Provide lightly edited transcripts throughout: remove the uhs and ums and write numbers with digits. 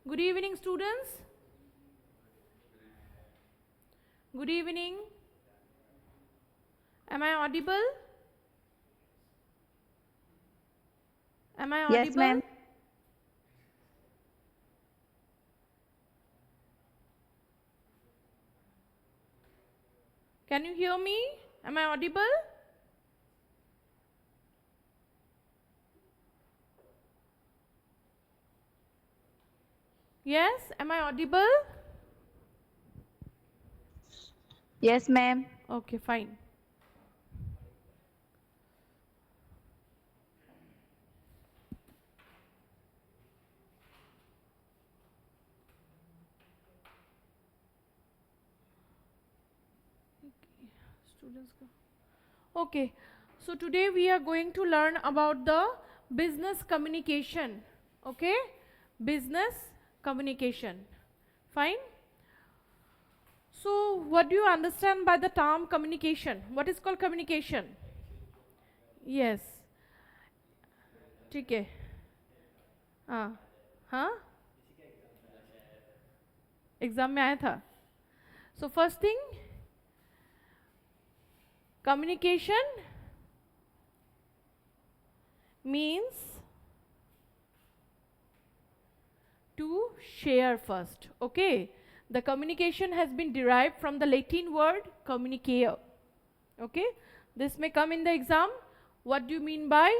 Good evening, students. Good evening. Am I audible? Am I Yes, audible? ma'am. Can you hear me? Am I audible? Yes? Am I audible? Yes, ma'am. Okay, fine. Students go. Okay, so today we are going to learn about the business communication. Okay, business communication. Fine. So, what do you understand by the term communication? What is called communication? Yes. ठीक है. हाँ. हाँ. Exam में आया था. So first thing, communication means to share first. Okay, the communication has been derived from the Latin word communicare. Okay, this may come in the exam. What do you mean by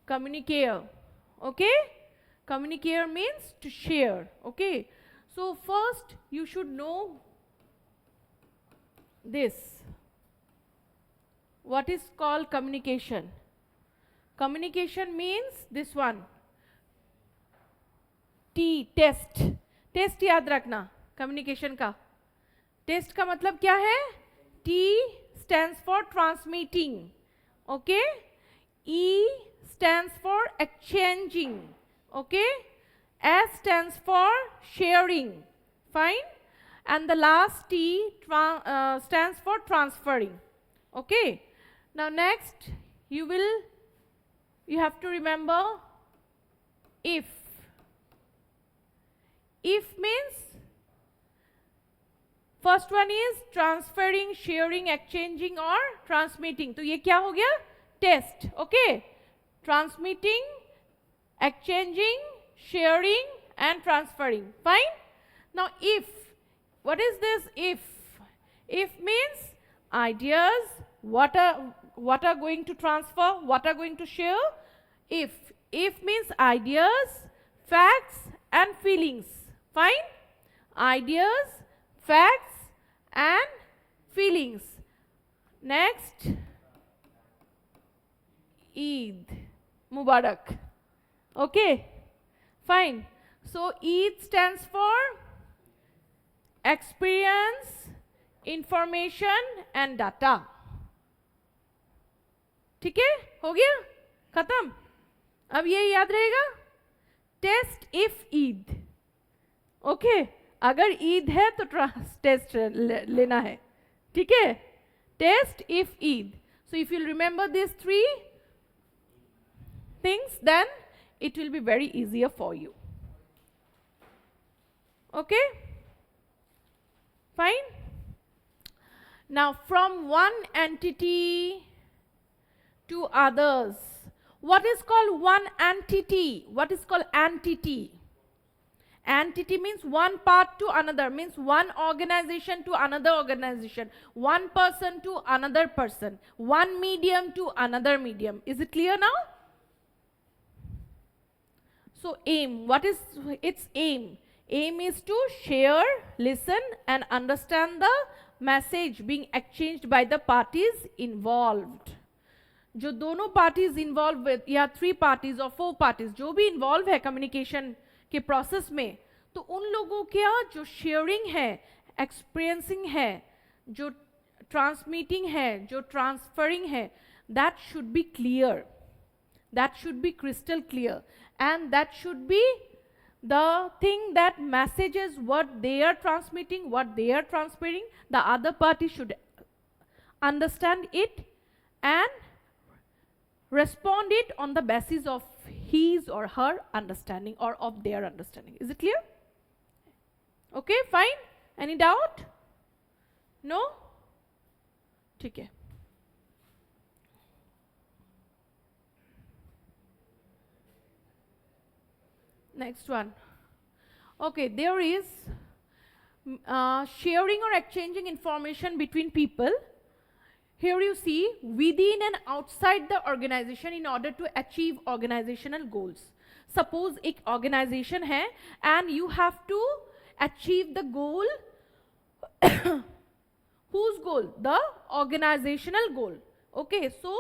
communicare? Okay, communicare means to share. Okay, so first you should know this. What is called communication? Communication means this one. T, test. Test याद रखना communication का. Test का मतलब क्या है? T stands for transmitting. Okay, E stands for exchanging. Okay, S stands for sharing. Fine. And the last T stands for transferring. Okay, now next you have to remember if. If means first one is transferring, sharing, exchanging or transmitting. तो ये क्या हो गया? Test. Okay, transmitting, exchanging, sharing and transferring. Fine. Now if, what is this if? If means ideas, what are going to transfer, what are going to share. If means ideas, facts and feelings. Fine. Ideas, facts and feelings. Next, Eid Mubarak. Okay, fine. So Eid stands for experience, information and data. ठीक है, हो गया, खत्म. अब ये याद रहेगा, test if Eid. Okay, अगर ईद है तो टेस्ट लेना है. ठीक है, टेस्ट इफ ईद. So if you remember this three things then it will be very easier for you. Okay, fine. Now from one entity to others, what is called one entity? What is called entity? Entity means one part to another, means one organization to another organization, one person to another person, one medium to another medium. Is it clear now? So aim, what is its aim? Aim is to share, listen and understand the message being exchanged by the parties involved. जो दोनों parties involved with या 3 parties or 4 parties जो भी involve है communication के process में, तो उन लोगों क्या जो sharing है, experiencing है, जो transmitting है, जो transferring है, that should be clear. That should be crystal clear. And that should be the thing that messages what they are transmitting, what they are transferring, the other party should understand it and respond it on the basis of his or her understanding or of their understanding. Is it clear? Okay fine, any doubt? No? ठीक है. Next one. Okay, there is sharing or exchanging information between people. Here you see within and outside the organization in order to achieve organizational goals. Suppose एक organization है and you have to achieve the goal. Whose goal? The organizational goal. Okay, so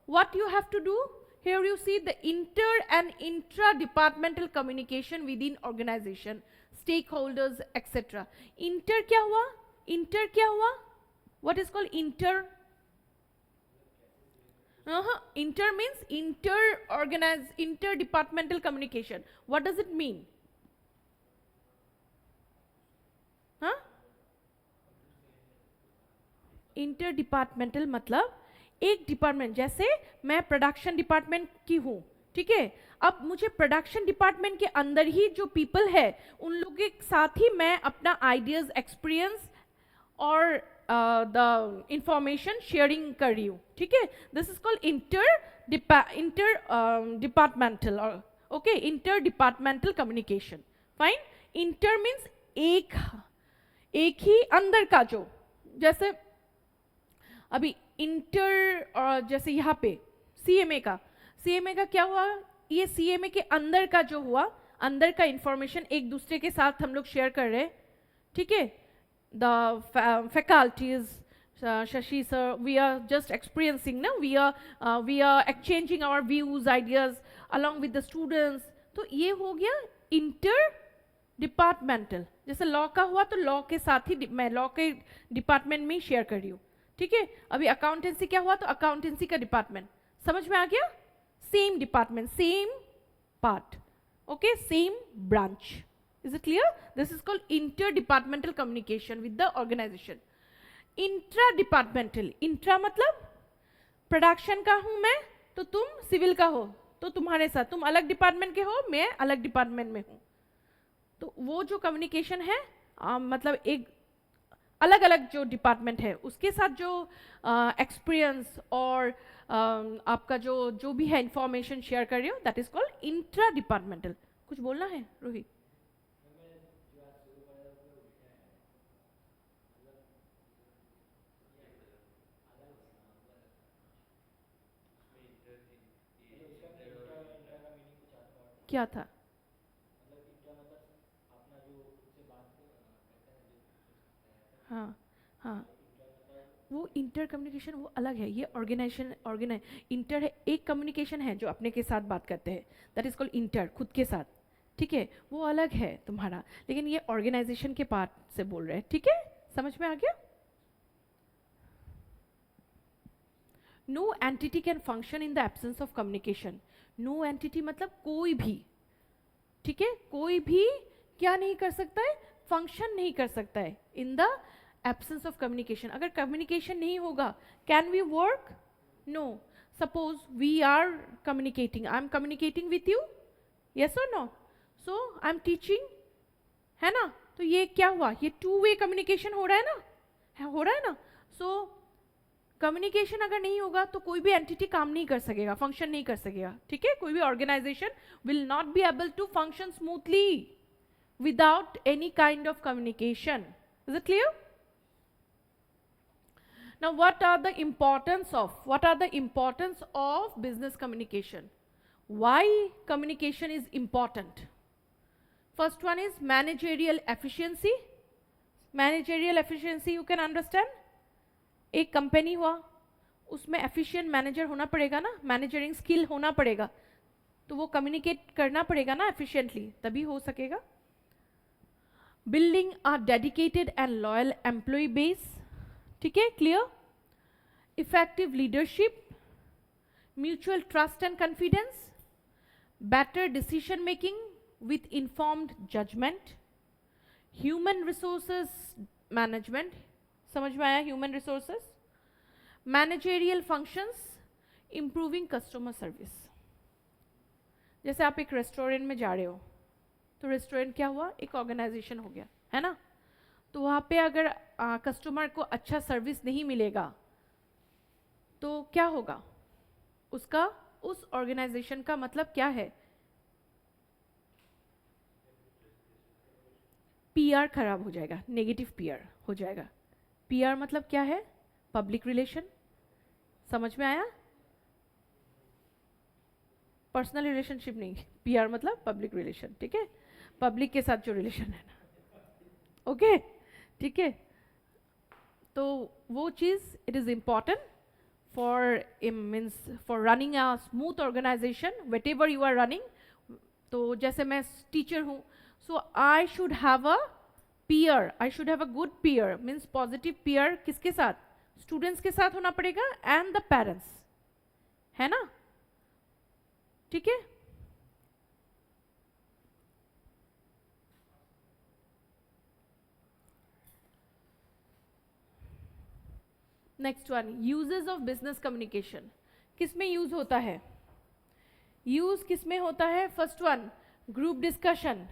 what you have to do? Here you see the inter and intra-departmental communication within organization, stakeholders, etc. Inter क्या हुआ? Inter क्या हुआ? What is called inter? Inter means inter-departmental communication. What does it mean? Huh? Inter-departmental मतलब एक department, जैसे मैं production department की हूँ, ठीक है, अब मुझे प्रोडक्शन डिपार्टमेंट के अंदर ही जो पीपल है उन लोगों के साथ ही मैं अपना आइडियाज, एक्सपीरियंस और द इंफॉर्मेशन शेयरिंग कर रही हूँ, ठीक है. This is called inter departmental, okay, inter departmental communication. Fine. Inter means एक ही अंदर का, जो जैसे अभी इंटर, जैसे यहाँ पे सीएमए का क्या हुआ? ये सीएमए के अंदर का जो हुआ, अंदर का इंफॉर्मेशन एक दूसरे के साथ हम लोग शेयर कर रहे हैं, ठीक है. The faculties, Shashi sir, we are just experiencing ना, we are exchanging our views, ideas along with the students. तो ये हो गया इंटर डिपार्टमेंटल. जैसे लॉ का हुआ तो लॉ के साथ ही मैं लॉ के डिपार्टमेंट में ही शेयर कर रही हूँ, ठीक है. अभी अकाउंटेंसी क्या हुआ तो अकाउंटेंसी का डिपार्टमेंट, समझ में आ गया? Same department, same part, okay, same branch. Is it clear? This is called inter departmental communication with the organisation. Intra departmental, intra मतलब प्रोडक्शन का हूं मैं तो तुम सिविल का हो, तो तुम्हारे साथ, तुम अलग डिपार्टमेंट के हो, मैं अलग डिपार्टमेंट में हूं, तो वो जो कम्युनिकेशन है मतलब एक अलग अलग जो डिपार्टमेंट है उसके साथ जो एक्सपीरियंस और आपका जो भी है इंफॉर्मेशन शेयर कर रही हो, that is called intra departmental. कुछ बोलना है रोहित? क्या था? हाँ हाँ, वो इंटर कम्युनिकेशन वो अलग है, ये ऑर्गेनाइज इंटर है, एक कम्युनिकेशन है जो अपने के साथ बात करते हैं, दैट इज कॉल्ड इंटर, खुद के साथ, ठीक है, वो अलग है तुम्हारा, लेकिन ये ऑर्गेनाइजेशन के पार्ट से बोल रहे हैं, ठीक है, समझ में आ गया? No entity can function in the absence of communication. No entity मतलब कोई भी, ठीक है, कोई भी क्या नहीं कर सकता है? फंक्शन नहीं कर सकता है in the absence of communication. अगर कम्युनिकेशन नहीं होगा, can we work? No. Suppose we are communicating, I am communicating with you, yes और no, so I am teaching, है ना, तो ये क्या हुआ? ये टू वे कम्युनिकेशन हो रहा है ना, हो रहा है ना. सो कम्युनिकेशन अगर नहीं होगा तो कोई भी एंटिटी काम नहीं कर सकेगा, फंक्शन नहीं कर सकेगा, ठीक है. कोई भी organisation will not be able to function smoothly without any kind of communication. Is it clear? Now what are the importance of business communication? Why communication is important? First one is managerial efficiency. Managerial efficiency you can understand. एक company हुआ, उसमें efficient manager होना पड़ेगा ना, मैनेजरिंग skill होना पड़ेगा, तो वो कम्युनिकेट करना पड़ेगा ना एफिशिएंटली, तभी हो सकेगा. Building a dedicated and loyal employee base, ठीक है, clear? Effective leadership, mutual trust and confidence, better decision making with informed judgment, human resources management, समझ में आया? human resources, managerial functions, improving customer service. जैसे आप एक रेस्टोरेंट में जा रहे हो, तो रेस्टोरेंट क्या हुआ? एक ऑर्गेनाइजेशन हो गया, है ना? तो वहाँ पे अगर कस्टमर को अच्छा सर्विस नहीं मिलेगा तो क्या होगा? उसका, उस ऑर्गेनाइजेशन का मतलब क्या है? पीआर खराब हो जाएगा, नेगेटिव पीआर हो जाएगा। पीआर मतलब क्या है? Public relation. समझ में आया? पर्सनल रिलेशनशिप नहीं, पीआर मतलब पब्लिक रिलेशन, ठीक है? पब्लिक के साथ जो रिलेशन है ना, ओके, ठीक है? तो वो चीज़ it is important for means for running a smooth organisation whatever you are running. तो जैसे मैं टीचर हूँ, so I should have a peer, I should have a good peer, means positive peer. किसके साथ? Students के साथ होना पड़ेगा एंड द पेरेंट्स, है ना? ठीक है? Next one, uses of business communication. किस में यूज होता है? यूज किस में होता है? First one, group discussion.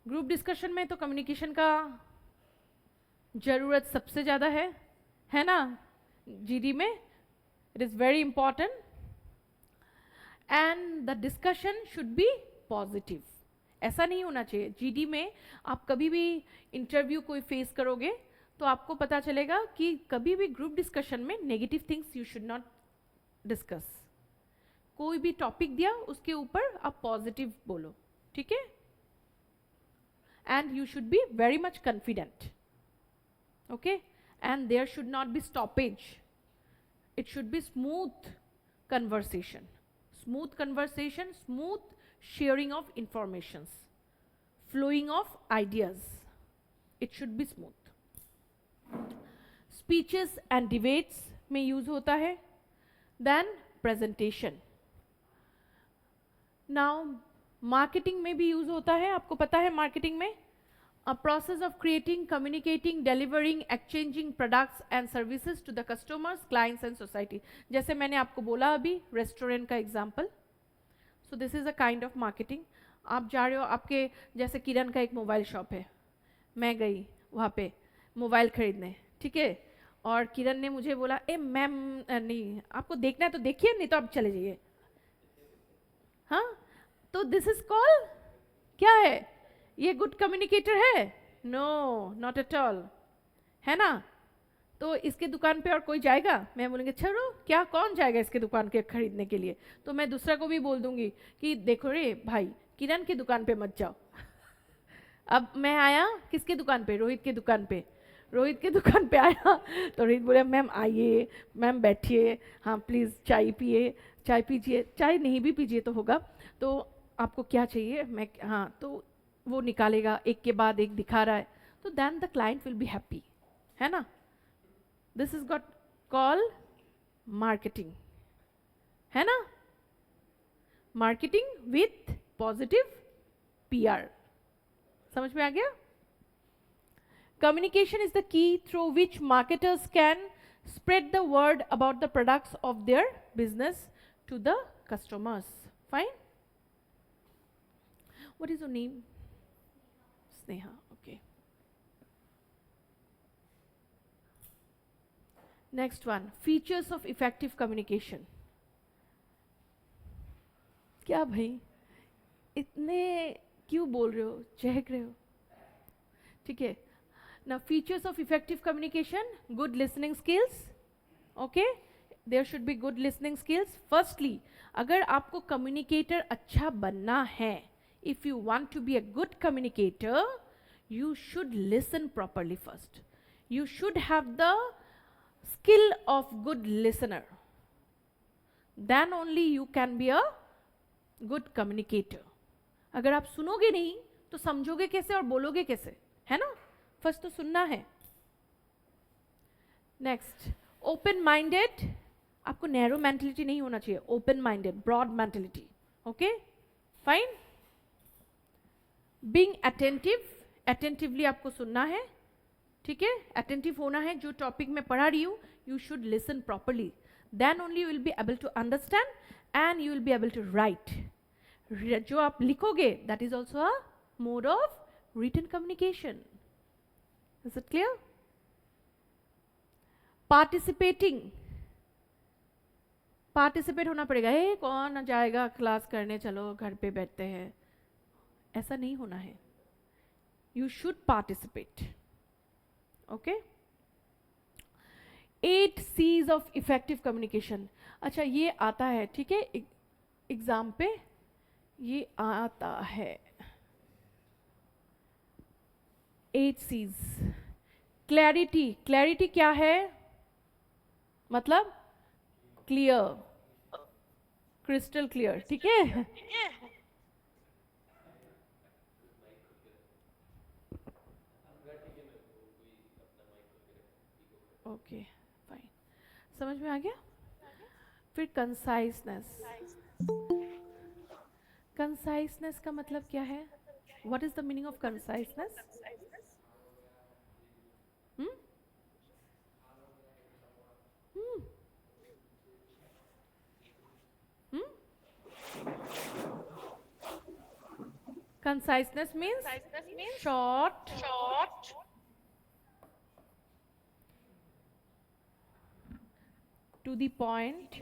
Group discussion में तो कम्युनिकेशन का जरूरत सबसे ज़्यादा है ना? जीडी में it is very important and the discussion should be positive. ऐसा नहीं होना चाहिए जीडी में, आप कभी भी इंटरव्यू कोई फेस करोगे तो आपको पता चलेगा कि कभी भी ग्रुप डिस्कशन में negative things you should not discuss. कोई भी टॉपिक दिया उसके ऊपर आप पॉजिटिव बोलो, ठीक है? And you should be very much confident, okay? And there should not be stoppage, it should be smooth conversation, smooth conversation, smooth sharing of informations, flowing of ideas, it should be smooth. Speeches and debates में use होता है. Then presentation. Now marketing में भी use होता है. आपको पता है marketing में a process of creating, communicating, delivering, exchanging products and services to the customers, clients and society. जैसे मैंने आपको बोला अभी रेस्टोरेंट का example, so this is a kind of marketing. आप जा रहे हो, आपके जैसे किरण का एक मोबाइल शॉप है, मैं गई वहाँ पे मोबाइल खरीदने, ठीक है? और किरण ने मुझे बोला ए मैम नहीं आपको देखना है तो देखिए, नहीं तो आप चले जाइए. हाँ, तो दिस इज कॉल क्या है? ये गुड कम्युनिकेटर है? नो, नॉट एट ऑल, है ना? तो इसके दुकान पे और कोई जाएगा? मैं बोलूँगी चलो क्या, कौन जाएगा इसके दुकान के खरीदने के लिए? तो मैं दूसरा को भी बोल दूंगी कि देखो रे भाई, किरण की दुकान पे मत जाओ. अब मैं आया किसके दुकान पे? रोहित के दुकान पे. रोहित के दुकान पे आया तो रोहित बोले मैम आइए, मैम बैठिए, हाँ प्लीज़ चाय पिए, चाय पीजिए, चाय नहीं भी पीजिए तो होगा, तो आपको क्या चाहिए? मैं हाँ, तो वो निकालेगा, एक के बाद एक दिखा रहा है, तो then the client will be happy, है ना? This is got call marketing, है ना? Marketing with positive PR. समझ में आ गया? Communication is the key through which marketers can spread the word about the products of their business to the customers. Fine? What is your name? Sneha. Okay. Next one, features of effective communication. क्या भाई इतने क्यों बोल रहे हो, चहक रहे हो? ठीक है. Now features of effective communication, good listening skills, okay? There should be good listening skills. Firstly, अगर आपको communicator अच्छा बनना है, if you want to be a good communicator, you should listen properly first. You should have the skill of good listener. Then only you can be a good communicator. अगर आप सुनोगे नहीं तो समझोगे कैसे और बोलोगे कैसे, है ना? फर्स्ट तो सुनना है. Next, open minded. आपको नैरो मेंटलिटी नहीं होना चाहिए, open minded, broad mentality, okay? Fine. Being attentive, attentively आपको सुनना है, ठीक है? अटेंटिव होना है. जो टॉपिक मैं पढ़ा रही हूँ, you should listen properly, then only you will be able to understand and you will be able to write. जो आप लिखोगे that is also a mode of written communication. Is it clear? Participating. Participate होना पड़ेगा. हे कौन जाएगा class करने, चलो घर पे बैठते हैं, ऐसा नहीं होना है. You should participate. Okay? 8 C's of effective communication. अच्छा, ये आता है, ठीक है, एग्जाम पे ये आता है. 8 C's. क्लैरिटी. क्लैरिटी क्या है? मतलब क्लियर, क्रिस्टल क्लियर. ठीक है. Okay, fine. समझ में आ गया? फिर कंसाइसनेस. कंसाइसनेस का मतलब क्या है? What is the meaning of conciseness? Conciseness means short, to the point,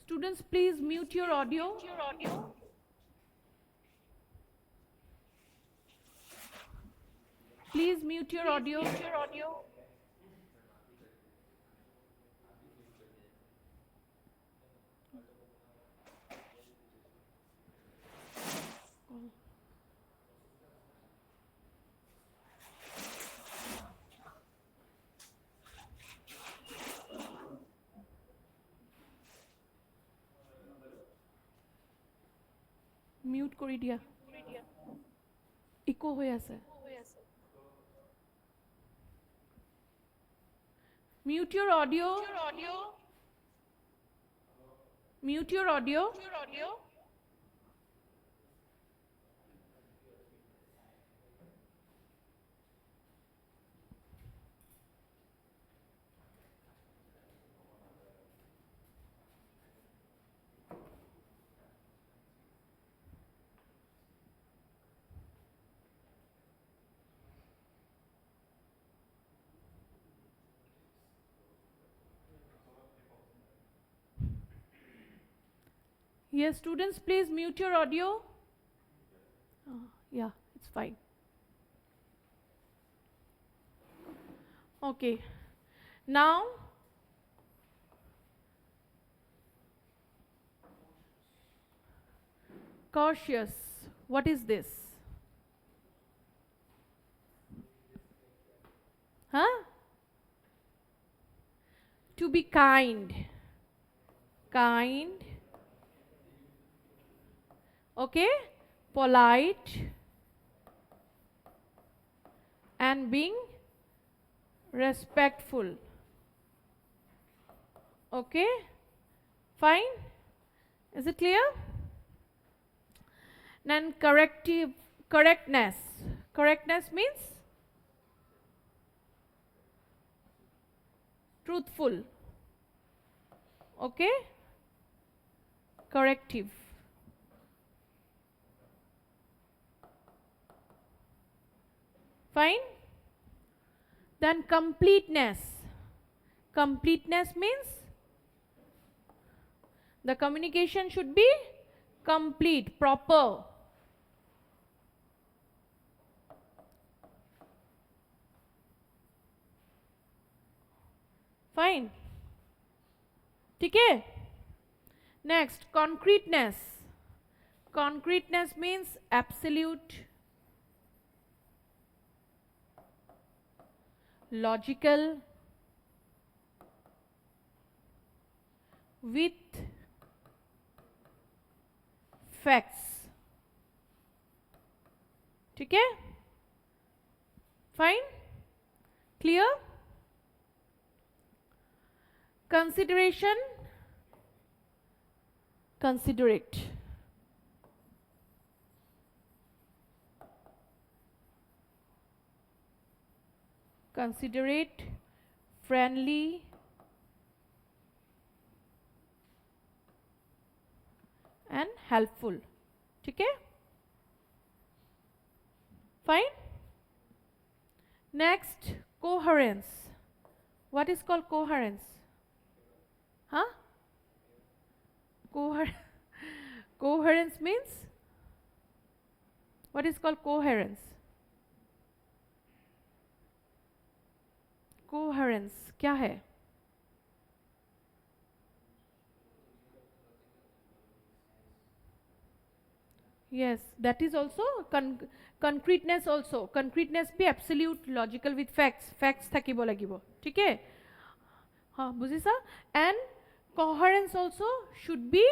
students please mute your audio. Please mute your audio. Mute কৰি দিয়া. ইকো হৈ আছে. Mute your audio. Mute your audio. Yes, students, please mute your audio. Yeah, it's fine. Okay. Now, cautious. What is this? Huh? To be kind. Kind. Okay? Polite. And being respectful. Okay? Fine? Is it clear? Then correctness. Correctness means truthful. Okay? Corrective. Fine? Then completeness. Completeness means the communication should be complete, proper. Fine. ठीक है? Next, concreteness. Concreteness means absolute, logical, with facts. ठीक है? Fine? Clear? Consideration, considerate. Considerate, friendly and helpful. ठीक है? Fine. Next, coherence. What is called coherence? Huh? Coherence means, what is called coherence? Coherence क्या है? Yes, that is also concreteness also. Concreteness be absolute logical with facts. Facts থাকিব লাগিব. ঠিক है? हाँ, বুজিছা? And coherence also should be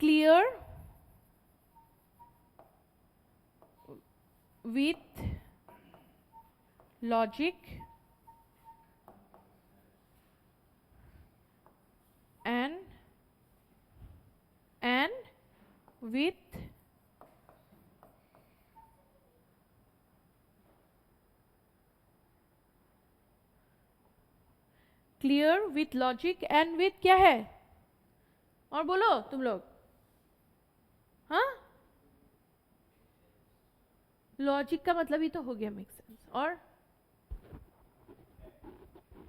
clear with logic and with clear with logic and with क्या है? और बोलो तुम लोग. हाँ? लॉजिक का मतलब ही तो हो गया मेक सेंस. और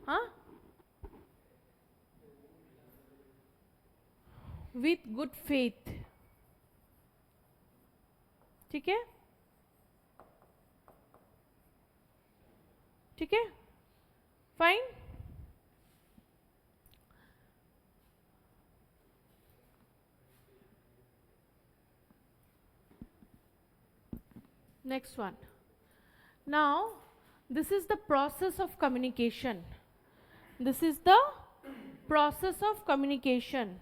हाँ, विथ गुड फेथ. ठीक है? ठीक है? Fine. Next one. Now, this is the process of communication. This is the process of communication.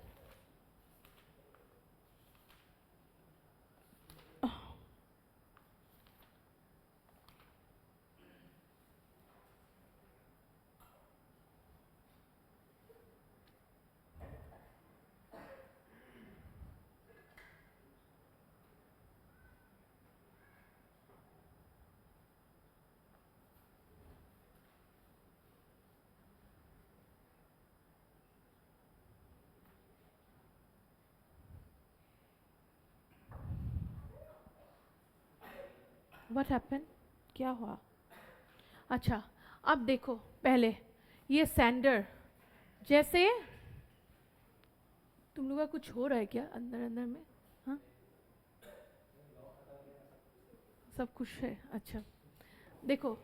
What happened? क्या हुआ? अच्छा, अब देखो पहले ये सेंडर. जैसे तुम लोग का कुछ हो रहा है क्या अंदर अंदर में? हाँ, सब कुछ है. अच्छा, देखो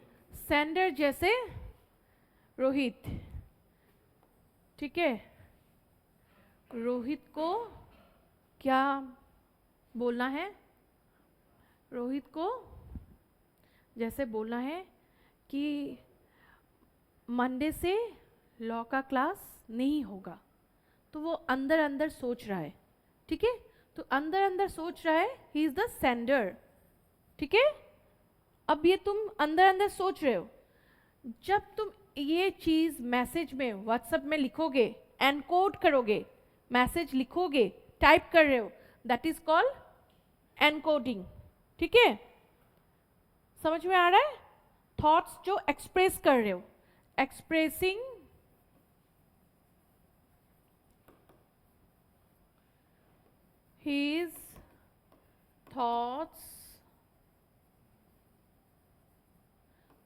सेंडर जैसे रोहित. ठीक है? रोहित को क्या बोलना है? रोहित को जैसे बोलना है कि मंडे से लॉ का क्लास नहीं होगा. तो वो अंदर अंदर सोच रहा है. ठीक है? तो अंदर अंदर सोच रहा है. He is the sender. ठीक है? अब ये तुम अंदर अंदर सोच रहे हो. जब तुम ये चीज मैसेज में व्हाट्सएप में लिखोगे, एनकोड करोगे, मैसेज लिखोगे, टाइप कर रहे हो, दैट इज कॉल्ड एनकोडिंग. ठीक है? समझ में आ रहा है? थॉट्स जो एक्सप्रेस कर रहे हो, एक्सप्रेसिंग हिज थॉट्स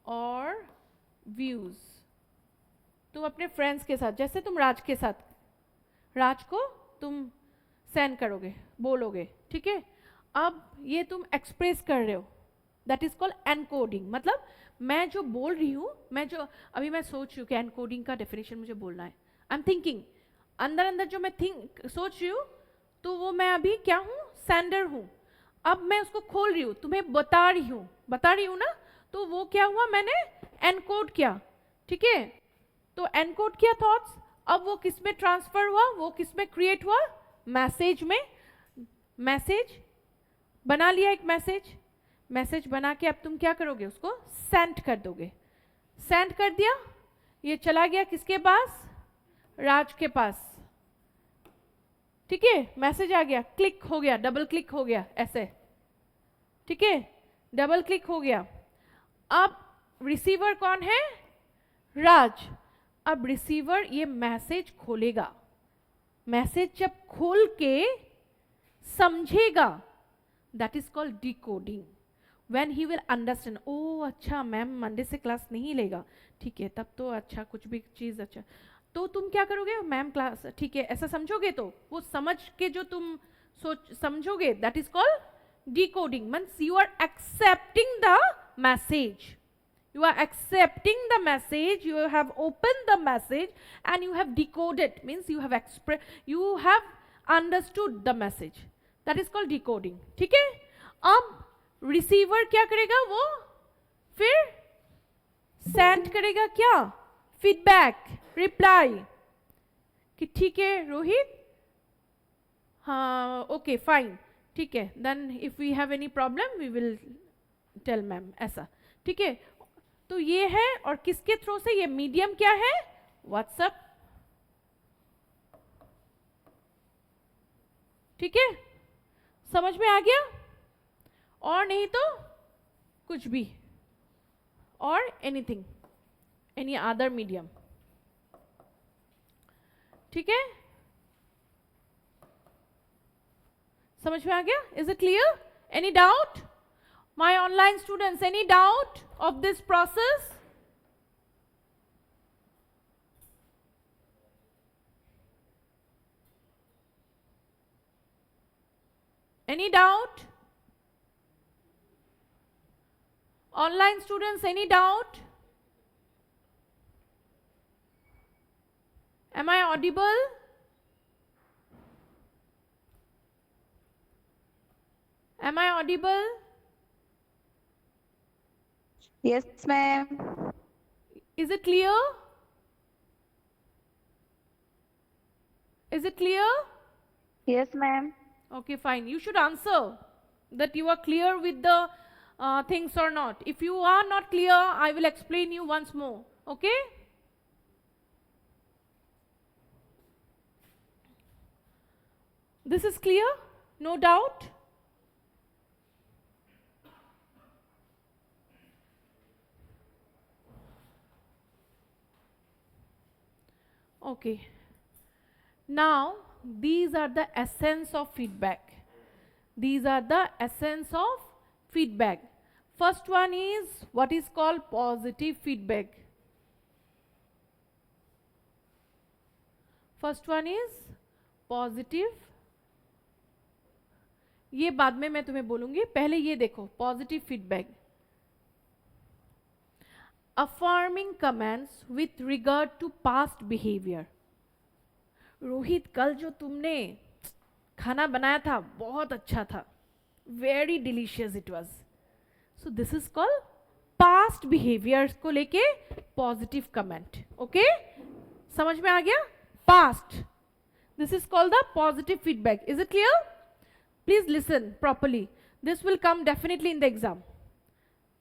और व्यूज. तुम अपने फ्रेंड्स के साथ, जैसे तुम राज के साथ, राज को तुम सेंड करोगे, बोलोगे. ठीक है? अब ये तुम एक्सप्रेस कर रहे हो, दैट इज कॉल्ड एनकोडिंग. मतलब मैं जो बोल रही हूँ, मैं जो अभी मैं सोच रही हूँ कि एनकोडिंग का डेफिनेशन मुझे बोलना है. आई एम थिंकिंग, अंदर अंदर जो मैं सोच रही हूँ, तो वो मैं अभी क्या हूँ? सेंडर हूँ. अब मैं उसको खोल रही हूँ, तुम्हें बता रही हूँ ना. तो वो क्या हुआ? मैंने एनकोड किया. ठीक है? तो एनकोड किया थॉट्स. अब वो किस में ट्रांसफर हुआ? वो किस में क्रिएट हुआ? मैसेज में. मैसेज बना लिया, एक मैसेज बना के अब तुम क्या करोगे? उसको सेंड कर दोगे. सेंड कर दिया, ये चला गया किसके पास? राज के पास. ठीक है? मैसेज आ गया, क्लिक हो गया, डबल क्लिक हो गया ऐसे. ठीक है? डबल क्लिक हो गया. अब रिसीवर कौन है? राज. अब रिसीवर ये मैसेज खोलेगा, मैसेज जब खोल के समझेगा, that is called decoding. When he will understand, ओ अच्छा मैम मंडे से क्लास नहीं लेगा, ठीक है तब तो अच्छा कुछ भी चीज़ अच्छा. तो तुम क्या करोगे? मैम क्लास ठीक है ऐसा समझोगे, तो वो समझ के जो तुम सोच समझोगे, that is called decoding. Means you are accepting the message. You are accepting the message, you have opened the message and you have decoded, means you have you have understood the message. That is called decoding. ठीक है? अब receiver क्या करेगा? वो फिर send करेगा क्या? feedback, reply कि ठीक है रोहित, हाँ okay fine, ठीक है, then if we have any problem we will tell ma'am, ऐसा. ठीक है? तो ये है, और किसके थ्रू से? ये मीडियम क्या है? व्हाट्सएप. ठीक है, समझ में आ गया? और नहीं तो कुछ भी, और एनीथिंग, एनी अदर मीडियम. ठीक है, समझ में आ गया? Is it clear? Any doubt? My online students, any doubt of this process? Any doubt? Online students, any doubt? Am I audible? Am I audible? Yes, ma'am. Is it clear? Is it clear? Yes, ma'am. Okay, fine. You should answer that you are clear with the things or not. If you are not clear, I will explain you once more. Okay? This is clear? No doubt? Okay. Now, these are the essence of feedback. These are the essence of feedback. First one is what is called positive feedback. First one is positive. ये बाद में मैं तुम्हें बोलूंगी, पहले ये देखो positive feedback. Affirming comments with regard to past behavior. Rohit कल जो तुमने खाना बनाया था बहुत अच्छा था, very delicious it was. So this is called past behaviors को लेके positive comment. Okay? समझ में आ गया? Past. This is called the positive feedback. Is it clear? Please listen properly. This will come definitely in the exam.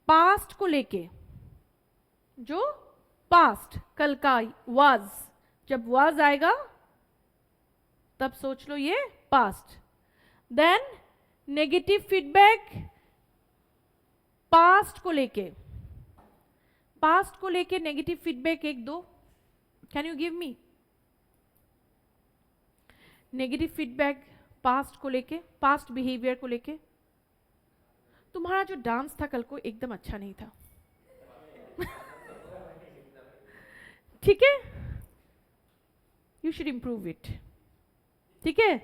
Past को लेके जो past कल का was, जब was आएगा तब सोच लो ये past. Then negative feedback past को लेके, पास्ट को लेके नेगेटिव फीडबैक एक दो, can you give me? Negative feedback past को लेके, पास्ट बिहेवियर को लेके. तुम्हारा जो डांस था कल को एकदम अच्छा नहीं था. ठीक है, यू शुड इंप्रूव इट. ठीक है,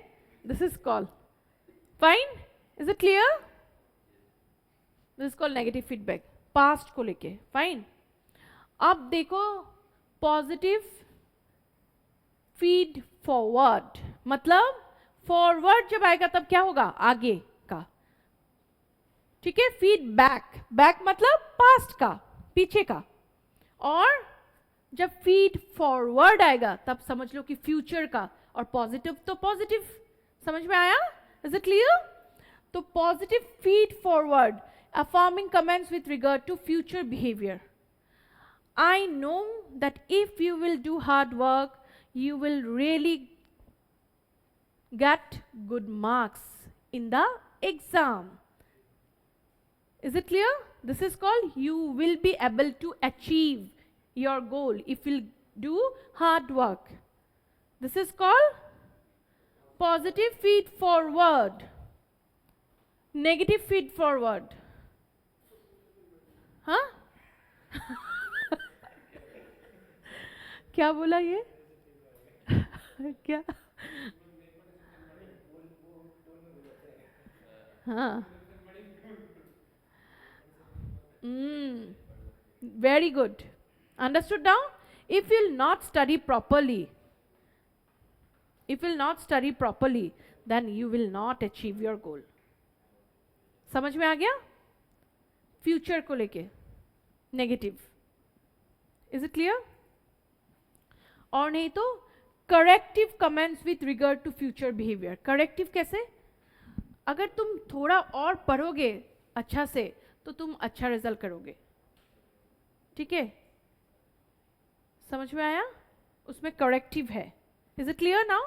this is called fine. Is it clear? This is called negative feedback past को लेके. फाइन. अब देखो पॉजिटिव फीड फॉरवर्ड, मतलब फॉरवर्ड जब आएगा तब क्या होगा? आगे का. ठीक है, फीडबैक, बैक मतलब पास्ट का, पीछे का. और जब फीड फॉरवर्ड आएगा तब समझ लो कि फ्यूचर का. और पॉजिटिव तो पॉजिटिव. समझ में आया? Is it clear? तो positive feed forward, affirming comments with regard to future behavior. I know that if you will do hard work, you will really get good marks in the exam. Is it clear? This is called you will be able to achieve your goal if you do hard work. This is called positive feed forward, negative feed forward. हाँ? क्या बोला ये? क्या? हाँ. Very good. Understood now? If you'll not study properly, then you will not achieve your goal. समझ में आ गया? फ्यूचर को लेके नेगेटिव. Is it clear? और नहीं तो corrective comments with regard to future behaviour. Corrective कैसे? अगर तुम थोड़ा और पढ़ोगे अच्छा से तो तुम अच्छा रिजल्ट करोगे. ठीक है? समझ में आया? उसमें करेक्टिव है. Is it clear now?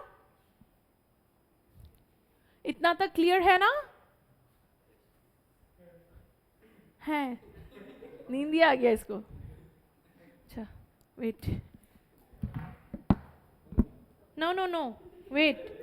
इतना तक क्लियर है ना? है. नींद ही आ गया इसको. अच्छा wait. No wait.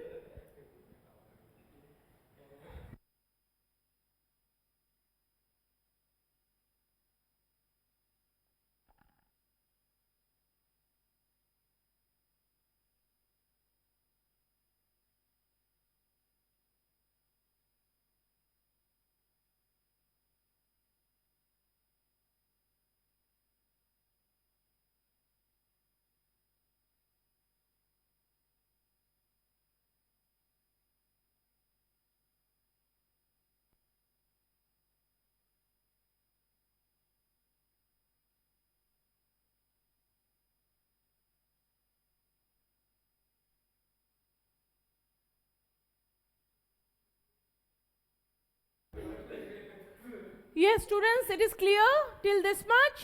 Yes, students, it is clear till this much?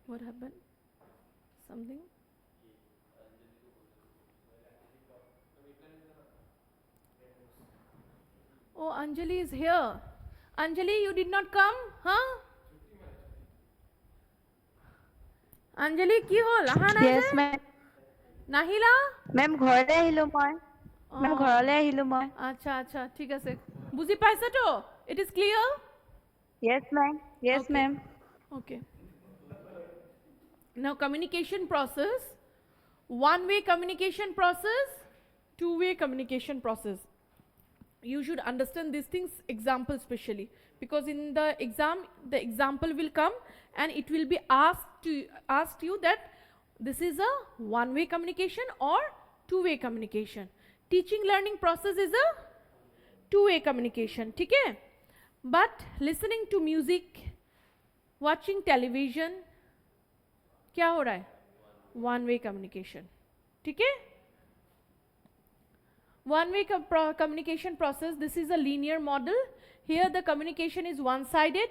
What happened? Something? Oh, Anjali is here. Anjali, you did not come? Huh? Anjali, কি হল? আহা নাই Yes, যে? ma'am. নাহিলা? Ma'am, ঘৰলৈ আহিলো মই. Ma'am, ঘৰলৈ আহিলো মই. আচ্ছা আচ্ছা ঠিক আছে. বুঝি পাইছা তো? It is clear? Yes, ma'am. Yes, Okay. ma'am. Okay. Now communication process. One-way communication process, two-way communication process. You should understand these things, example specially, because in the exam the example will come and it will be asked you that this is a one-way communication or two-way communication. Teaching learning process is a two-way communication. ठीक है? But listening to music, watching television, क्या हो रहा है? One-way communication. ठीक है? One-way communication process, this is a linear model. Here the communication is one-sided.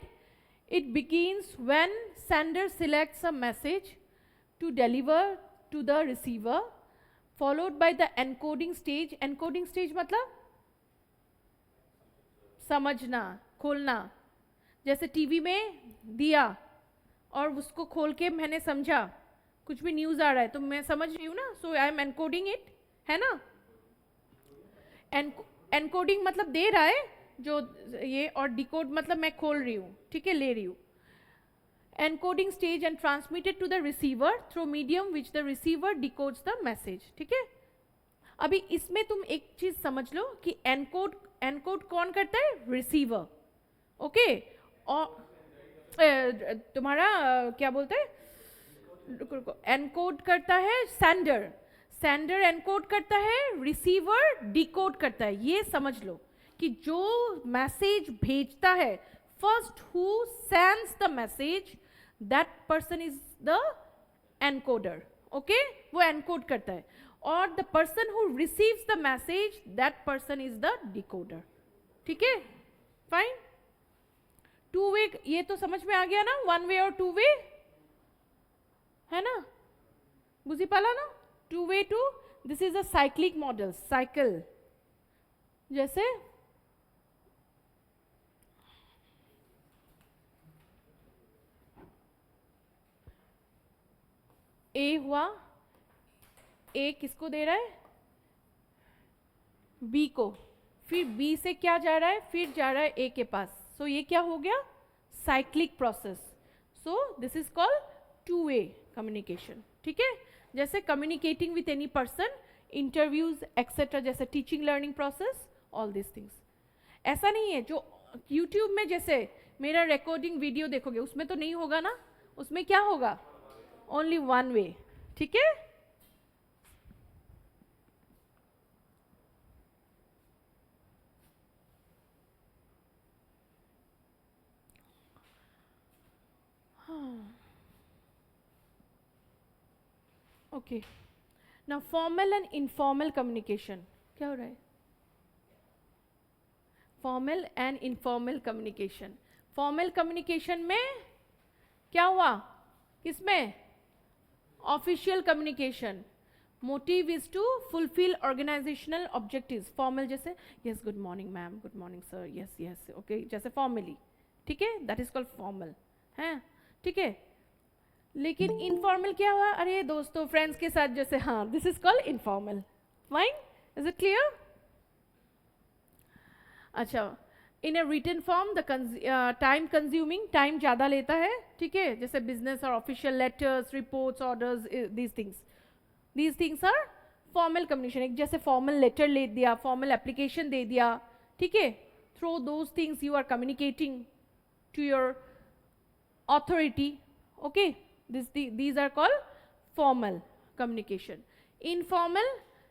It begins when sender selects a message to deliver to the receiver, followed by the encoding stage. Encoding stage मतलब समझना, खोलना. जैसे TV में दिया और उसको खोल के मैंने समझा, कुछ भी न्यूज़ आ रहा है तो मैं समझ रही हूँ ना, सो आई एम एनकोडिंग इट, है ना? एनकोडिंग मतलब दे रहा है जो ये, और डिकोड मतलब मैं खोल रही हूँ. ठीक है? ले रही हूँ. Encoding stage and transmitted to the receiver through medium which the receiver decodes the message. ठीक है? अभी इसमें तुम एक चीज समझ लो कि एनकोड कौन करता है? रिसीवर. ओके? और तुम्हारा क्या बोलते हैं, एनकोड करता है सेंडर. सेंडर एनकोड करता है, रिसीवर डिकोड करता है. ये समझ लो कि जो मैसेज भेजता है, first who sends the message, that person is the encoder. Okay? वो एनकोड करता है. और the person who receives the message, that person is the decoder. ठीक है? फाइन. टू वे ये तो समझ में आ गया ना? वन वे और टू वे, है ना? बुझी पाला ना? Two way too this is a cyclic model, cycle. जैसे ए हुआ, ए किसको दे रहा है, बी को, फिर बी से क्या जा रहा है, फिर जा रहा है ए के पास. सो ये क्या हो गया, cyclic process. So this is called two way communication. ठीक है, जैसे communicating with any person, interviews etcetera, जैसे teaching learning process, all this things. ऐसा नहीं है जो यूट्यूब में जैसे मेरा रिकॉर्डिंग वीडियो देखोगे उसमें तो नहीं होगा ना, उसमें क्या होगा, ओनली वन वे. ठीक है, okay. Now formal and informal communication. क्या हो रहा है, formal and informal communication. Formal communication में क्या हुआ, किसमें, official communication. Motive is to fulfil organisational objectives. Formal जैसे yes good morning ma'am, good morning sir, yes yes okay, जैसे फॉर्मली. ठीक है, दैट इज कॉल्ड फॉर्मल है. ठीक है, लेकिन इनफॉर्मल क्या हुआ, अरे दोस्तों फ्रेंड्स के साथ जैसे, हाँ, this is called informal. Fine, is it clear. अच्छा, in a written form the time consuming, time ज़्यादा लेता है. ठीक है, जैसे बिजनेस और official letters, reports, orders, these things are formal communication. एक जैसे फॉर्मल लेटर ले दिया, फॉर्मल एप्लीकेशन दे दिया. ठीक है, through those things you are communicating to your authority. Okay, these are called formal communication. Informal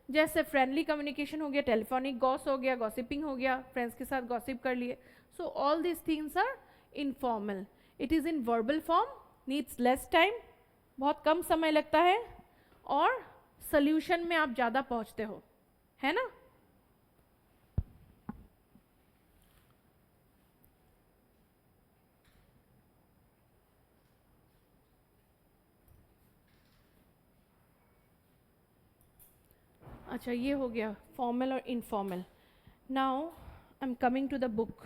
जैसे फ्रेंडली कम्युनिकेशन हो गया, टेलीफोनिक गॉस हो गया, गॉसिपिंग हो गया, फ्रेंड्स के साथ गॉसिप कर लिए. So all these things are informal. It is in verbal form, needs less time, बहुत कम समय लगता है, और सोल्यूशन में आप ज़्यादा पहुँचते हो, है ना. अच्छा, ये हो गया फॉर्मल और informal. Now I am coming to the book.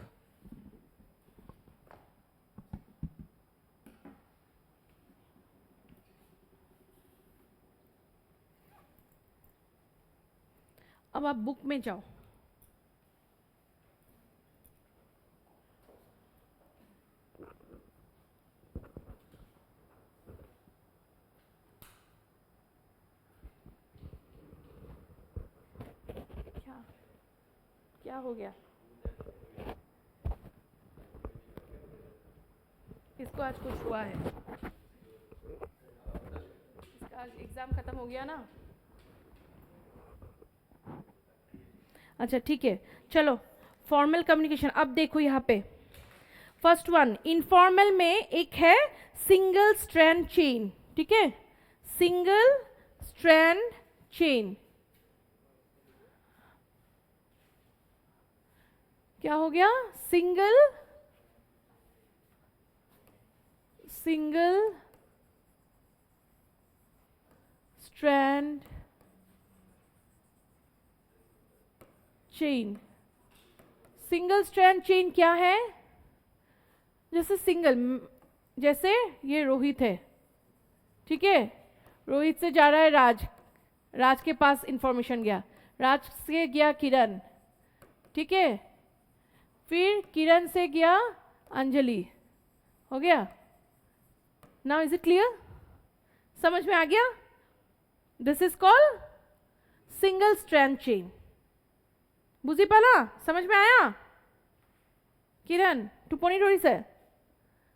अब आप बुक में जाओ. क्या हो गया, इसको आज कुछ हुआ है, इसका आज एग्जाम खत्म हो गया ना. अच्छा ठीक है, चलो फॉर्मल कम्युनिकेशन. अब देखो यहाँ पे फर्स्ट वन, इनफॉर्मल में एक है सिंगल स्ट्रैंड चेन. ठीक है, सिंगल स्ट्रैंड चेन. क्या हो गया, single strand chain. Single strand chain क्या है, जैसे जैसे ये रोहित है. ठीक है, रोहित से जा रहा है राज के पास इंफॉर्मेशन गया, राज से गया किरण. ठीक है, फिर किरण से गया अंजलि. हो गया. नाउ इज इट क्लियर, समझ में आ गया. This is called single strand chain. बुझी पाला, समझ में आया किरण, टुपनी थोड़ी से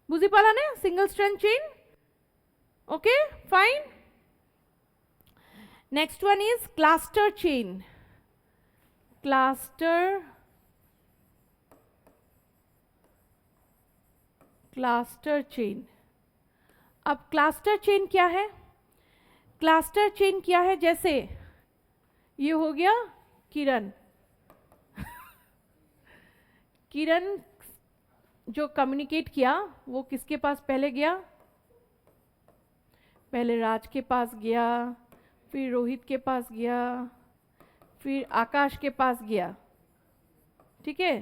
बुझी पाला ने single strand chain. Okay fine. Next one is cluster chain. Cluster chain. अब क्लस्टर चेन क्या है, क्लस्टर चेन क्या है, जैसे ये हो गया किरण. किरण जो कम्युनिकेट किया वो किसके पास पहले गया, पहले राज के पास गया, फिर रोहित के पास गया, फिर आकाश के पास गया, ठीक है।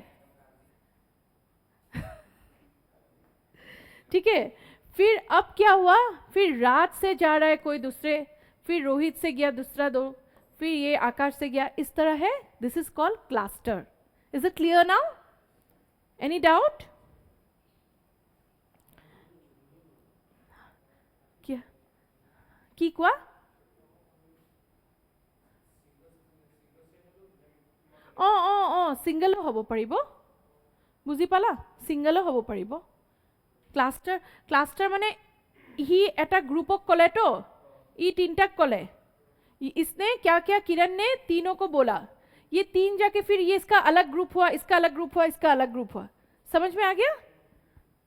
ठीक है, फिर अब क्या हुआ, फिर राज से जा रहा है कोई दूसरे, फिर रोहित से गया दूसरा दो, फिर ये आकाश से गया, इस तरह है। This is called cluster. Is it clear now? Any doubt? क्या কি কোৱা? সিংগলো হ'ব পাৰিব, বুজি পালা? সিংগলো হ'ব পাৰিব। ক্লাস্টার মানে ही एटा ग्रुपक कले तो ये तीनटा कले, इसने क्या क्या, किरण ने तीनों को बोला, ये तीन जाके फिर ये इसका अलग ग्रुप हुआ, इसका अलग ग्रुप हुआ, इसका अलग ग्रुप हुआ। समझ में आ गया?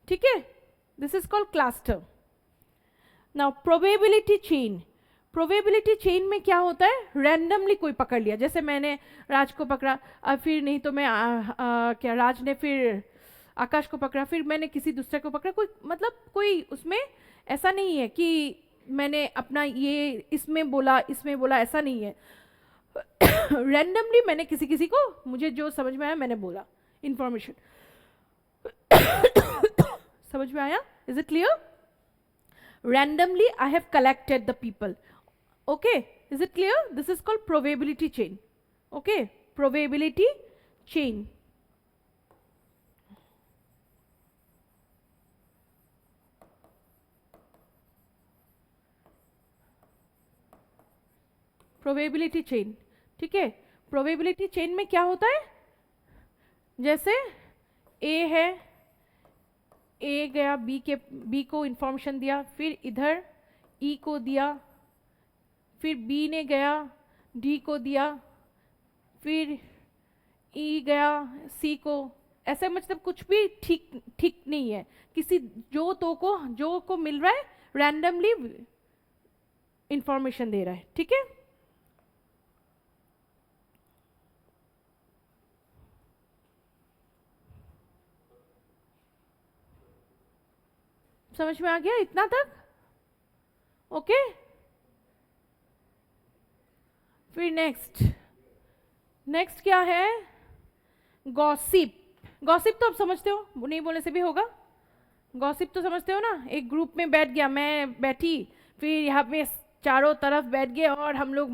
ठीक है, this is called cluster. Now probability chain. Probability chain में क्या होता है, रैंडमली कोई पकड़ लिया, जैसे मैंने राज को पकड़ा, फिर नहीं तो मैं क्या राज ने फिर आकाश को पकड़ा, फिर मैंने किसी दूसरे को पकड़ा, कोई मतलब कोई उसमें ऐसा नहीं है कि मैंने अपना ये इसमें बोला ऐसा नहीं है। रैंडमली मैंने किसी किसी को, मुझे जो समझ में आया मैंने बोला इंफॉर्मेशन। समझ में आया? Is it clear? Randomly I have collected the people. Okay, is it clear? This is called probability chain. Okay, probability chain. Probability chain, ठीक है। प्रोबेबिलिटी चेन में क्या होता है, जैसे ए है, ए गया बी को इंफॉर्मेशन दिया, फिर इधर ई को दिया, फिर बी ने गया डी को दिया, फिर ई गया सी को, ऐसे मतलब कुछ भी ठीक नहीं है, किसी जो को मिल रहा है रैंडमली इंफॉर्मेशन दे रहा है, ठीक है। समझ में आ गया इतना तक? ओके, फिर नेक्स्ट क्या है, गॉसिप। गॉसिप तो आप समझते हो, नहीं बोलने से भी होगा। गॉसिप तो समझते हो ना, एक ग्रुप में बैठ गया, मैं बैठी, फिर यहाँ पे चारों तरफ बैठ गए और हम लोग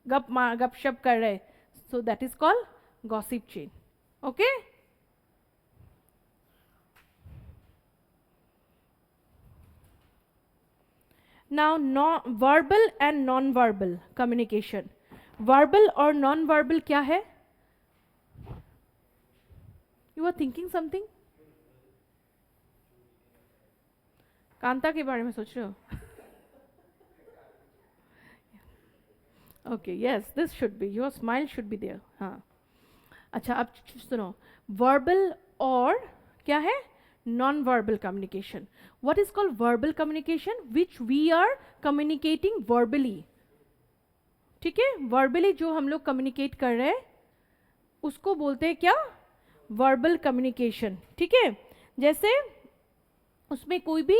गपशप कर रहे, so that is called gossip chain. Okay, now verbal and non verbal communication. Verbal और नॉन वर्बल क्या है? You are thinking something? Kanta के बारे में सोच रहे हो? Okay, yes, this should be, your smile should be there. हाँ, अच्छा, अब सुनो, वर्बल और क्या है, non verbal communication. What is called verbal communication? Which we are communicating verbally, ठीक है। वर्बली जो हम लोग कम्युनिकेट कर रहे हैं उसको बोलते हैं क्या, वर्बल कम्युनिकेशन, ठीक है। जैसे उसमें कोई भी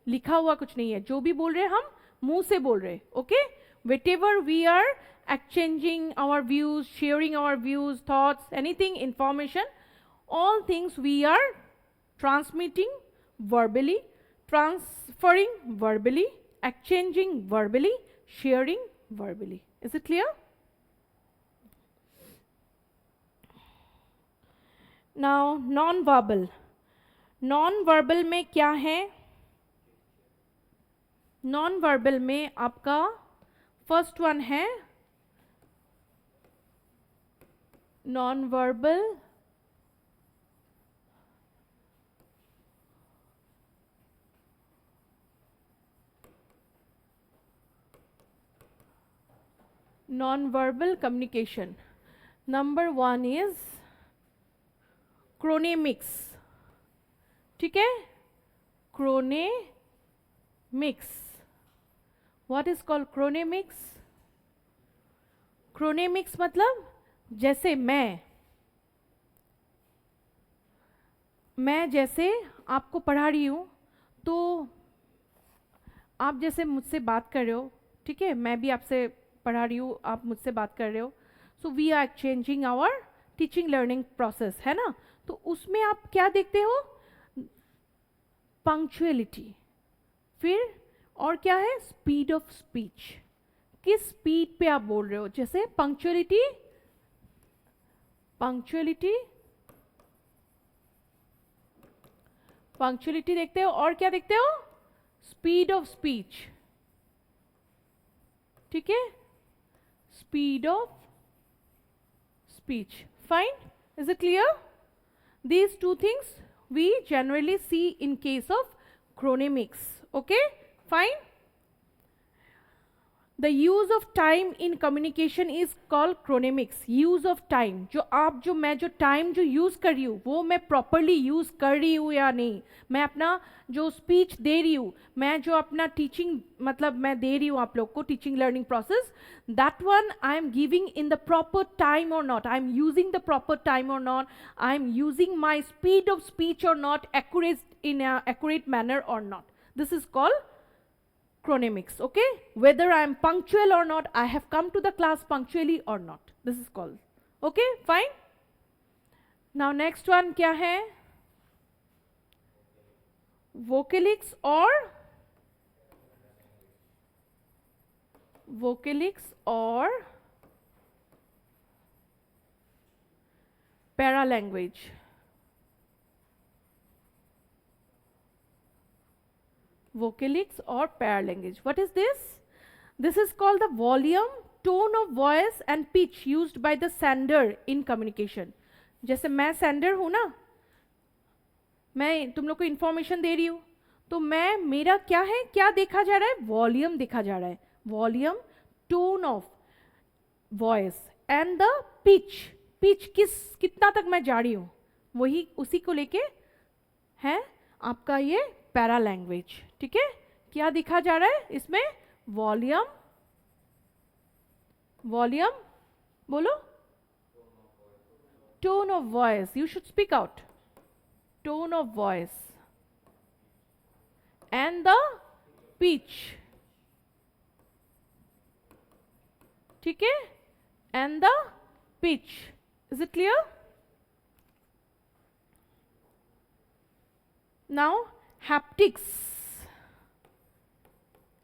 लिखा हुआ कुछ नहीं है, जो भी बोल रहे हैं हम मुंह से बोल रहे हैं। Okay, whatever we are exchanging our views, sharing our views, thoughts, anything, information, all things we are transmitting verbally, transferring verbally, exchanging verbally, sharing verbally. Is it clear? Now non-verbal. Non-verbal में क्या है? Non-verbal में आपका first one है non-verbal non-verbal communication. Number one is chronemics, ठीक है, chronemics. What is called chronemics? Chronemics मतलब जैसे मैं जैसे आपको पढ़ा रही हूँ, तो आप जैसे मुझसे बात कर रहे हो, ठीक है, मैं भी आपसे पढ़ा रही हूँ, आप मुझसे बात कर रहे हो, so we are changing our teaching learning process, है ना। तो उसमें आप क्या देखते हो, पंक्चुअलिटी, फिर और क्या है, स्पीड ऑफ स्पीच, किस स्पीड पे आप बोल रहे हो, जैसे पंक्चुअलिटी, पंक्चुअलिटी, पंक्चुअलिटी देखते हो, और क्या देखते हो, स्पीड ऑफ स्पीच, ठीक है, speed of speech, fine, is it clear? These two things we generally see in case of chronemics, okay, fine. The use of time in communication is called chronemics, use of time, जो मैं जो time जो use कर रही हूँ वो मैं properly use कर रही हूँ या नहीं, मैं अपना जो speech दे रही हूँ, मैं जो अपना teaching मतलब मैं दे रही हूँ आप लोग को teaching learning process, that one I am giving in the proper time or not, I am using the proper time or not, I am using my speed of speech or not, accurate in a accurate manner or not, this is called chronemics, okay, whether I am punctual or not, I have come to the class punctually or not, this is called, okay, fine. Now next one क्या है, vocalics or paralanguage, vocalics or paralanguage, what is this? This is called the volume, tone of voice and pitch used by the sender in communication. जैसे मैं sender हूँ ना, मैं तुम लोग को इंफॉर्मेशन दे रही हूँ, तो मैं मेरा क्या है, क्या देखा जा रहा है, वॉल्यूम देखा जा रहा है, volume, tone of voice and the pitch, pitch कितना तक मैं जा रही हूँ, वही उसी को लेके है आपका ये पैरा लैंग्वेज, ठीक है। क्या दिखा जा रहा है इसमें, वॉल्यूम, वॉल्यूम बोलो, tone of voice, you should speak out, tone of voice and the pitch, ठीक है, and the pitch, is it clear? Now haptics,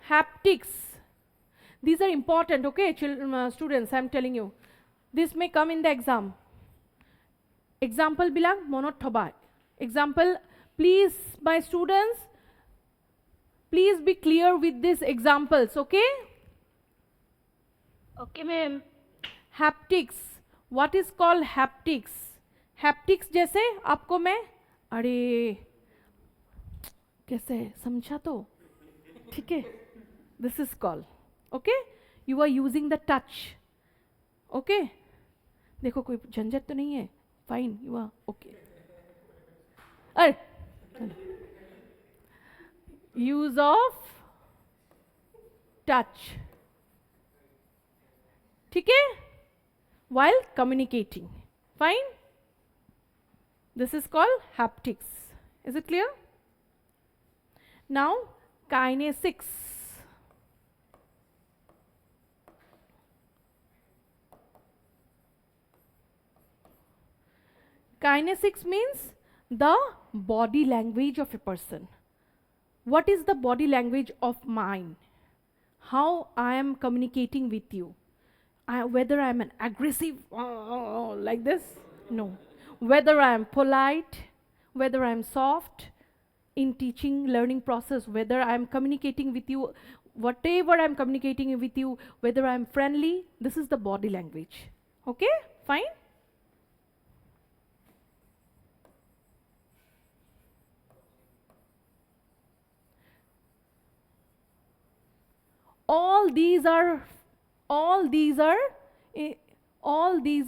haptics, these are important, okay, students, I am telling you, this may come in the exam. Example bilang monot thoba, example, please my students, please be clear with these examples, okay? Okay, ma'am. Haptics, what is called haptics? Haptics जैसे आपको मैं, अरे कैसे समझा तो, ठीक है, this is called, okay, you are using the touch, okay, देखो कोई झंझट तो नहीं है, fine, you are okay. Use of touch, ठीक है, while communicating, fine, this is called haptics, is it clear? Now kinesics, kinesics means the body language of a person. What is the body language of mine? How I am communicating with you? Whether I am an aggressive like this? No. Whether I am polite, whether I am soft in teaching learning process, whether I am communicating with you, whatever I am communicating with you, whether I am friendly, this is the body language. Okay? Fine? all these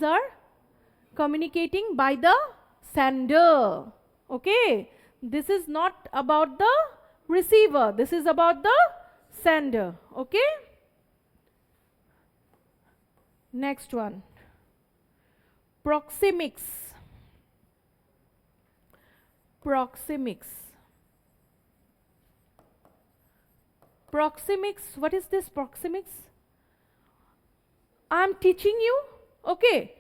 are communicating by the sender, okay, this is not about the receiver, this is about the sender, okay. Next one, proxemics, proxemics, proxemics, what is this proxemics? I'm teaching you, okay?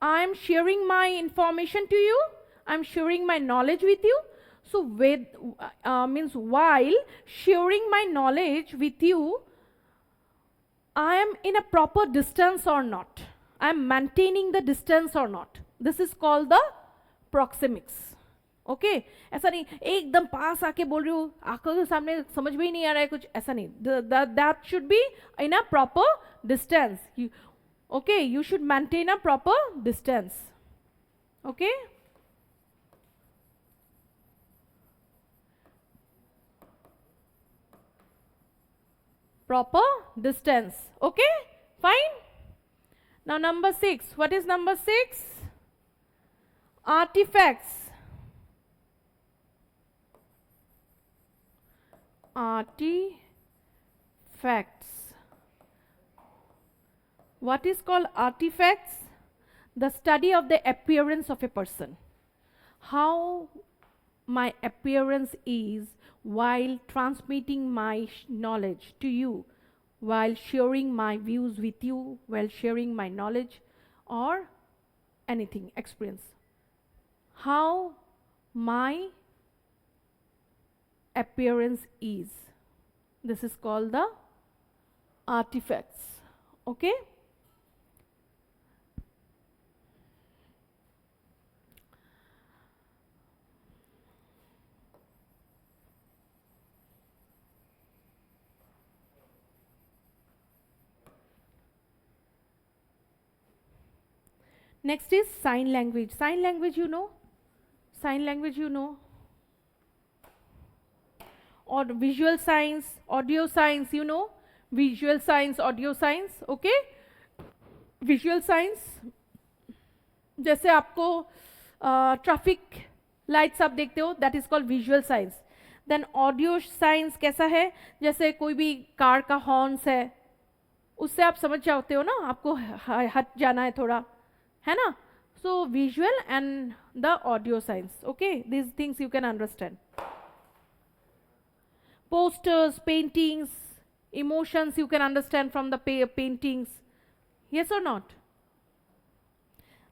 I'm sharing my information to you, I'm sharing my knowledge with you. So with means while sharing my knowledge with you, I am in a proper distance or not, I am maintaining the distance or not. This is called the proxemics. Okay ऐसा नहीं एकदम पास आके बोल रही हूँ, आंखों के सामने समझ में ही नहीं आ रहा है कुछ, ऐसा नहीं. That should be in a proper distance. Okay, you should maintain a proper distance. Okay, proper distance. Okay, fine. Now number 6, what is number 6? Artifacts. Artifacts. What is called artifacts? The study of the appearance of a person. How my appearance is while transmitting my knowledge to you, while sharing my views with you, while sharing my knowledge or anything, experience. How my appearance is. This is called the artifacts. Okay? Next is sign language. Sign language, you know. Sign language, you know. Or visual signs, audio signs, you know. Visual signs, audio signs. Okay. Visual signs. जैसे आपको traffic lights आप देखते हो, that is called visual science. Then audio science कैसा है, जैसे कोई भी कार का हॉर्न्स है, उससे आप समझ जाते हो ना, आपको हट जाना है थोड़ा, है ना. So visual and the audio science. Okay, these things you can understand. Posters, paintings, emotions you can understand from the paintings. Yes और not.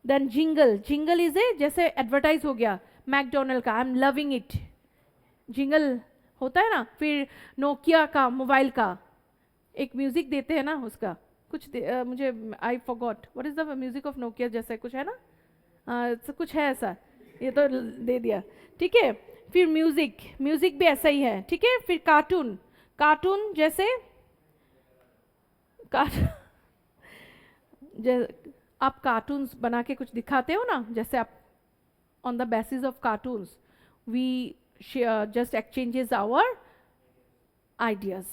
Then jingle. Jingle is a, जैसे एडवर्टाइज हो गया मैकडोनल्ड का, I am loving it, jingle होता है ना. फिर Nokia का मोबाइल का एक म्यूजिक देते हैं ना, उसका कुछ मुझे I forgot what is the music of Nokia, जैसे कुछ है ना, कुछ है ऐसा, ये तो दे दिया. ठीक है. फिर म्यूजिक, म्यूजिक भी ऐसा ही है. ठीक है. फिर कार्टून, कार्टून जैसे आप कार्टून्स बना के कुछ दिखाते हो ना, जैसे आप on the basis of cartoons we just exchanges our ideas.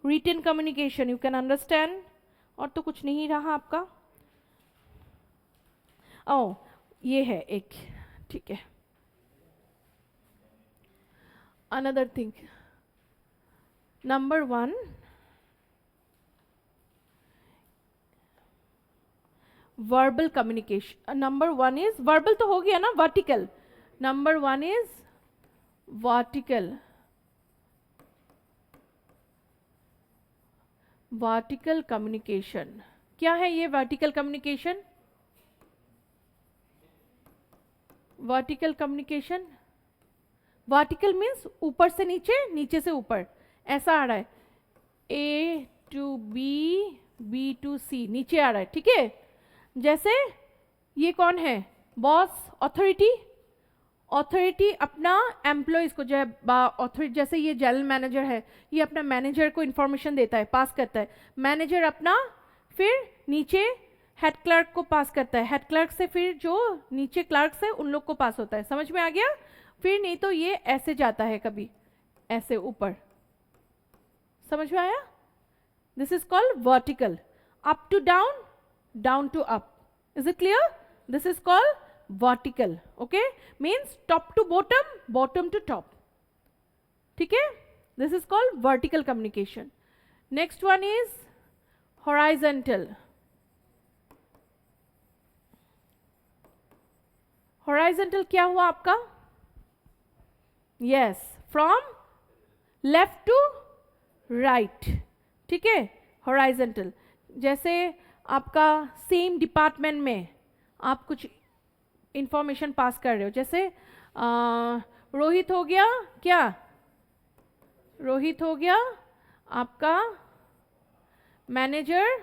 Written communication you can understand. और तो कुछ नहीं रहा आपका. ओ ये है एक. ठीक है. Another thing, number 1, verbal communication. Number 1 is verbal, तो हो गया ना, vertical. Number 1 is vertical. Vertical communication क्या है ये? Vertical communication, vertical communication, vertical means ऊपर से नीचे, नीचे से ऊपर, ऐसा आ रहा है. A to B, B to C, नीचे आ रहा है. ठीक है. जैसे ये कौन है? Boss, authority. अथॉरिटी अपना एम्प्लॉयज को, जो अथॉरिटी, जैसे ये जनरल मैनेजर है, ये अपना मैनेजर को इंफॉर्मेशन देता है, पास करता है. मैनेजर अपना फिर नीचे हेड क्लर्क को पास करता है. हेड क्लर्क से फिर जो नीचे क्लर्क्स है उन लोग को पास होता है. समझ में आ गया? फिर नहीं तो ये ऐसे जाता है, कभी ऐसे ऊपर. समझ में आया? This is called vertical. Up to down, down to up. Is it clear? This is called vertical. Okay, means top to bottom, bottom to top. ठीक है. This is called vertical communication. Next one is horizontal. Horizontal क्या हुआ आपका? Yes, from left to right. ठीक है. Horizontal जैसे आपका same department में आप कुछ इंफॉर्मेशन पास कर रहे हो, जैसे रोहित हो गया क्या, रोहित हो गया आपका मैनेजर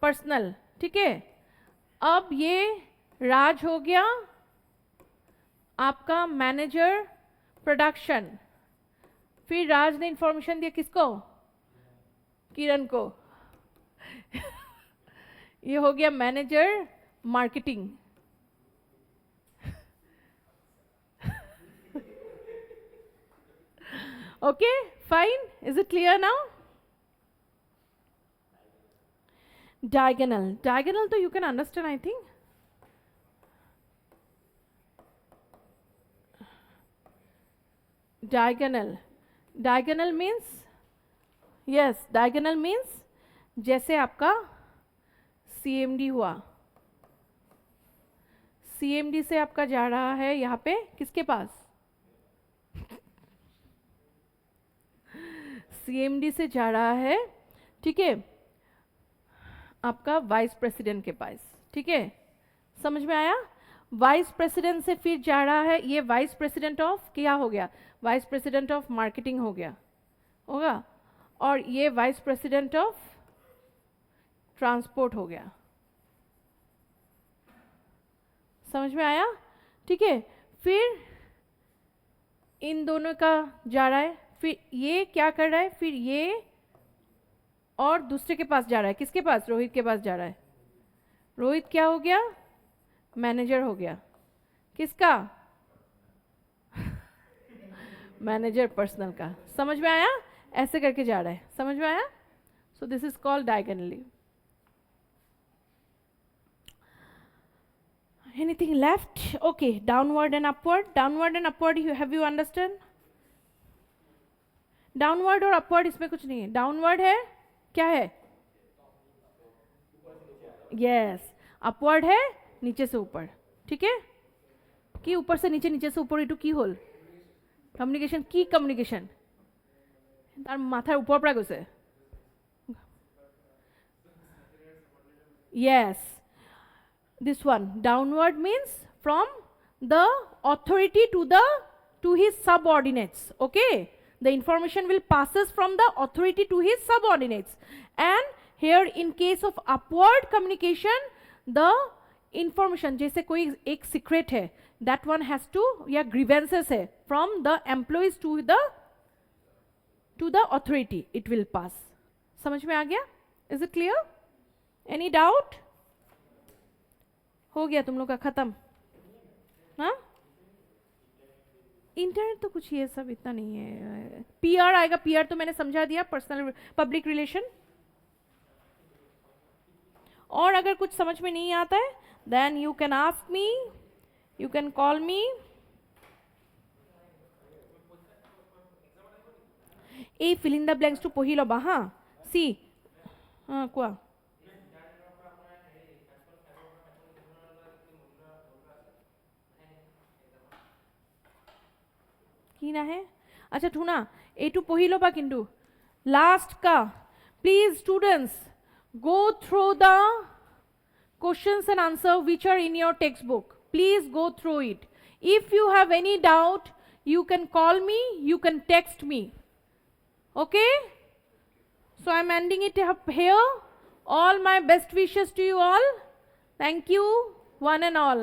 पर्सनल, ठीक है। अब ये राज हो गया आपका मैनेजर प्रोडक्शन, फिर राज ने इंफॉर्मेशन दिया किसको, किरण को ये हो गया manager marketing. Okay, fine. Is it clear now? Diagonal. Diagonal, though, you can understand, I think. Diagonal. Diagonal means, yes, diagonal means जैसे आपका CMD हुआ, CMD से आपका जा रहा है यहाँ पे किसके पास, CMD से जा रहा है, ठीक है, आपका वाइस प्रेसिडेंट के पास, ठीक है, समझ में आया। वाइस प्रेसिडेंट से फिर जा रहा है, ये वाइस प्रेसिडेंट ऑफ क्या हो गया, वाइस प्रेसिडेंट ऑफ मार्केटिंग हो गया होगा, और ये वाइस प्रेसिडेंट ऑफ ट्रांसपोर्ट हो गया, समझ में आया, ठीक है। फिर इन दोनों का जा रहा है, फिर ये क्या कर रहा है, फिर ये और दूसरे के पास जा रहा है, किसके पास, रोहित के पास जा रहा है। रोहित क्या हो गया, मैनेजर हो गया, किसका मैनेजर पर्सनल का, समझ में आया, ऐसे करके जा रहा है, समझ में आया। सो this is called diagonally. Anything left? Okay, downward and upward. Downward and upward, have you understand? Downward और upward इसमें कुछ नहीं है। Downward है क्या है, yes, upward है नीचे से ऊपर, ठीक है, कि ऊपर से नीचे, नीचे से ऊपर, इटू की होल कम्युनिकेशन, की कम्युनिकेशन तार माथार ऊपर पड़ा গৈছে, yes, this one downward means from the authority to his subordinates, okay, the information will passes from the authority to his subordinates, and here in case of upward communication the information, जैसे कोई एक secret है, that one has to, या grievances है, from the employees to the authority it will pass, समझ में आ गया, is it clear, any doubt, हो गया तुम लोग का खत्म, हाँ, इंटरनेट तो कुछ ये सब इतना नहीं है। पीआर आएगा, पीआर तो मैंने समझा दिया, पर्सनल पब्लिक रिलेशन। और अगर कुछ समझ में नहीं आता है then you can ask me, you can call me. এই ফিল ইন দ্য ব্ল্যাঙ্কসটো পঢ়ি ল'বা হা, চি কোৱা, কি নাহে, আচ্ছা শুনা এইটো পঢ়ি ল'বা কিন্তু লাষ্ট কা, please students go through the questions and answer which are in your textbook, please go through it. If you have any doubt you can call me, you can text me, okay, so I'm ending it up here. All my best wishes to you all, thank you one and all.